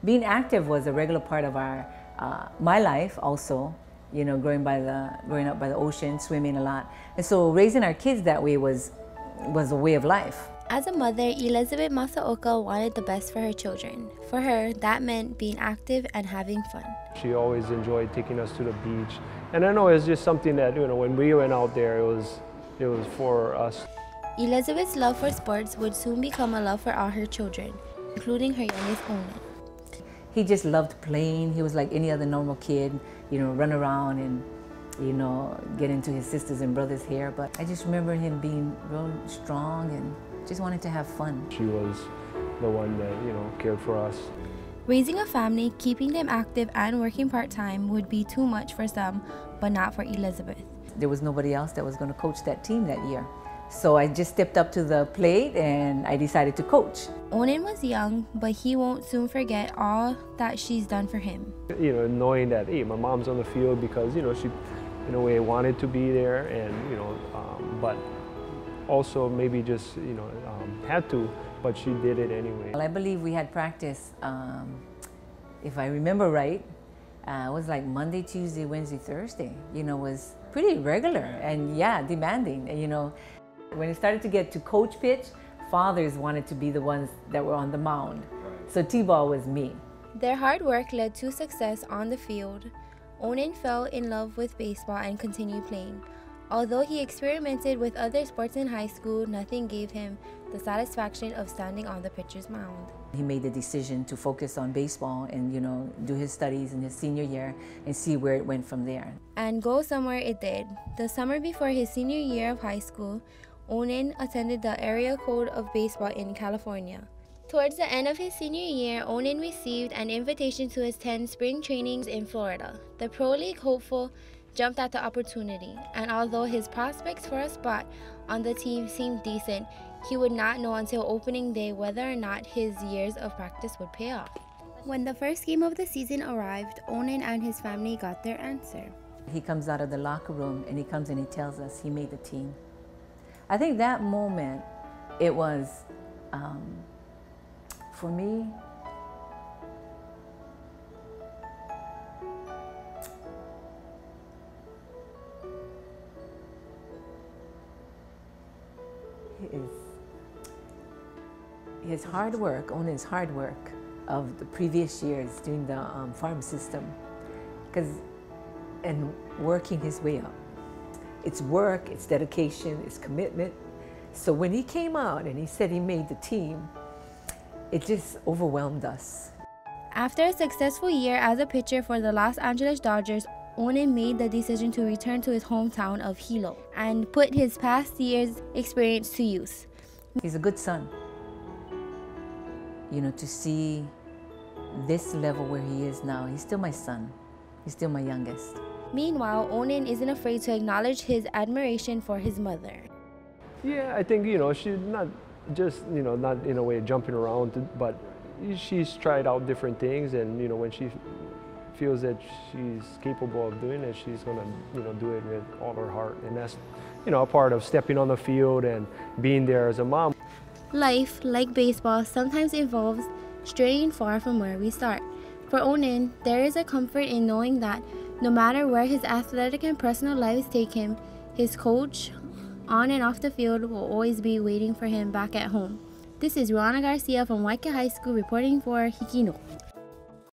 Being active was a regular part of our my life also. You know, growing up by the ocean, swimming a lot, and so raising our kids that way was a way of life. As a mother, Elizabeth Masaoka wanted the best for her children. For her, that meant being active and having fun. She always enjoyed taking us to the beach, and I know it's just something that, you know, when we went out there, it was for us. Elizabeth's love for sports would soon become a love for all her children, including her youngest Onan. He just loved playing. He was like any other normal kid, you know, run around and, you know, get into his sisters and brothers' hair. But I just remember him being real strong and just wanted to have fun. She was the one that, you know, cared for us. Raising a family, keeping them active, and working part-time would be too much for some, but not for Elizabeth. There was nobody else that was going to coach that team that year. So I just stepped up to the plate and I decided to coach. Onan was young, but he won't soon forget all that she's done for him. You know, knowing that, hey, my mom's on the field because, you know, she, in a way, wanted to be there, and, you know, but also maybe just, you know, had to, but she did it anyway. Well, I believe we had practice, if I remember right, it was like Monday, Tuesday, Wednesday, Thursday. You know, was pretty regular and, yeah, demanding, you know. When it started to get to coach pitch, fathers wanted to be the ones that were on the mound. So T-ball was me. Their hard work led to success on the field. Onan fell in love with baseball and continued playing. Although he experimented with other sports in high school, nothing gave him the satisfaction of standing on the pitcher's mound. He made the decision to focus on baseball and, you know, do his studies in his senior year and see where it went from there. And go somewhere it did. The summer before his senior year of high school, Onan attended the area code of baseball in California. Towards the end of his senior year, Onan received an invitation to attend spring trainings in Florida. The Pro League hopeful jumped at the opportunity, and although his prospects for a spot on the team seemed decent, he would not know until opening day whether or not his years of practice would pay off. When the first game of the season arrived, Onan and his family got their answer. He comes out of the locker room and he comes and he tells us he made the team. I think that moment, it was, for me, his hard work, Onan's hard work of the previous years doing the farm system, and working his way up. It's work, it's dedication, it's commitment. So when he came out and he said he made the team, it just overwhelmed us. After a successful year as a pitcher for the Los Angeles Dodgers, Onan made the decision to return to his hometown of Hilo and put his past year's experience to use. He's a good son. You know, to see this level where he is now, he's still my son. He's still my youngest. Meanwhile, Onan isn't afraid to acknowledge his admiration for his mother. Yeah, I think, you know, she's not just, you know, not in a way jumping around, but she's tried out different things, and, you know, when she feels that she's capable of doing it, she's gonna, you know, do it with all her heart. And that's, you know, a part of stepping on the field and being there as a mom. Life, like baseball, sometimes involves straying far from where we start. For Onan, there is a comfort in knowing that no matter where his athletic and personal lives take him, his coach, on and off the field, will always be waiting for him back at home. This is Roana Garcia from Waiakea High School reporting for HIKI.